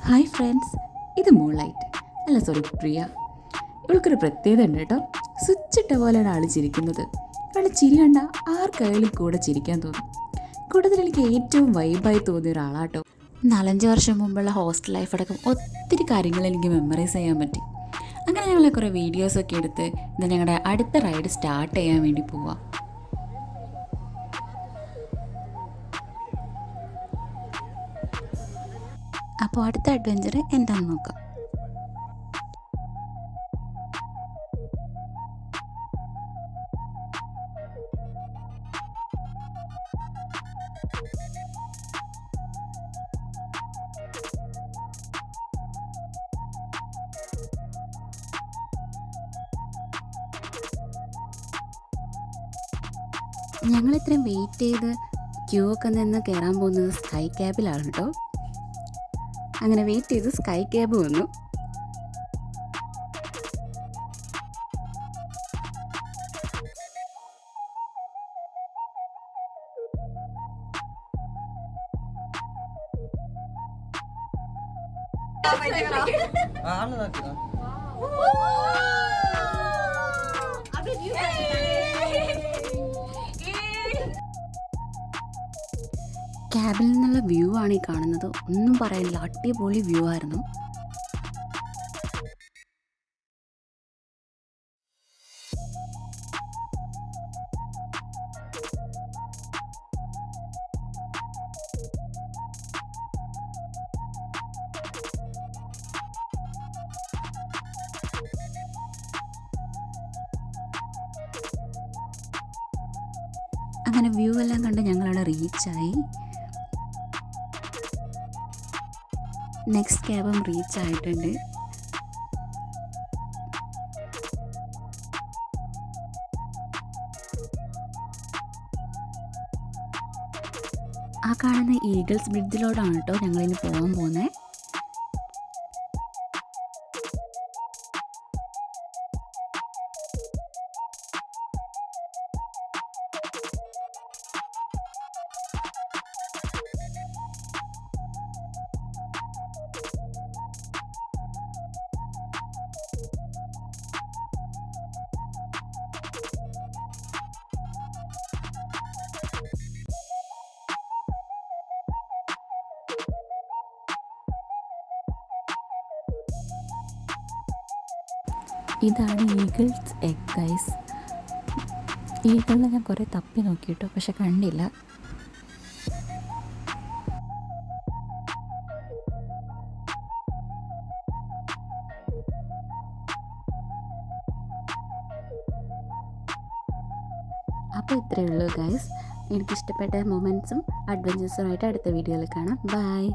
Hi friends, ഇത് moonlight അല്ല sorry പ്രിയ. ഇവൾക്കൊരു പ്രത്യേകത ഉണ്ട് കേട്ടോ. സ്വിച്ചിട്ട പോലെയാണ് ആൾ ചിരിക്കുന്നത്. ഇവളുടെ ചിരി കണ്ട ആർക്കായാലും കൂടെ ചിരിക്കാൻ തോന്നും. കൂടുതൽ എനിക്ക് ഏറ്റവും വൈബായി തോന്നിയ ഒരാളാട്ടോ. 4-5 വർഷം മുമ്പുള്ള ഹോസ്റ്റൽ ലൈഫ് അടക്കം ഒത്തിരി കാര്യങ്ങൾ എനിക്ക് മെമ്മറൈസ് ചെയ്യാൻ പറ്റി. അങ്ങനെ ഞങ്ങൾ കുറേ വീഡിയോസൊക്കെ എടുത്ത് ഇന്ന് ഞങ്ങളുടെ അടുത്ത റൈഡ് സ്റ്റാർട്ട് ചെയ്യാൻ വേണ്ടി പോവാം. അപ്പോൾ അടുത്ത അഡ്വഞ്ചർ എന്താണെന്ന് നോക്കാം. ഞങ്ങളിത്രയും വെയിറ്റ് ചെയ്ത് ക്യൂ ഒക്കെ നിന്ന് കയറാൻ പോകുന്നത് സ്കൈ ക്യാബിലാണ് കേട്ടോ. അങ്ങനെ വെയിറ്റ് ചെയ്ത് സ്കൈ ക്യാബ് വന്നു. ക്യാബിൽ നിന്നുള്ള വ്യൂ ആണ് ഈ കാണുന്നത്. ഒന്നും പറയാനില്ല, അടിപൊളി വ്യൂ ആയിരുന്നു. അങ്ങനെ വ്യൂ എല്ലാം കണ്ട് ഞങ്ങളവിടെ റീച്ചായി. നെക്സ്റ്റ് ക്യാബും റീച്ച് ആയിട്ടുണ്ട്. ആ കാണുന്ന ഈഗിൾസ് ബ്രിഡ്ജിലോട്ടാണ് കേട്ടോ ഞങ്ങളിനി പോകാൻ പോകുന്നത്. ഇതാണ് ഈഗിൾസ് എഗ് ഗൈസ്. ഈഗിളിനെ ഞാൻ കുറേ തപ്പി നോക്കിയിട്ടു, പക്ഷെ കണ്ടില്ല. അപ്പോൾ ഇത്രയേ ഉള്ളൂ ഗൈസ്. എനിക്കിഷ്ടപ്പെട്ട മൊമെൻറ്റ്സും അഡ്വഞ്ചേഴ്സുമായിട്ട് അടുത്ത വീഡിയോയിൽ കാണാം. ബൈ.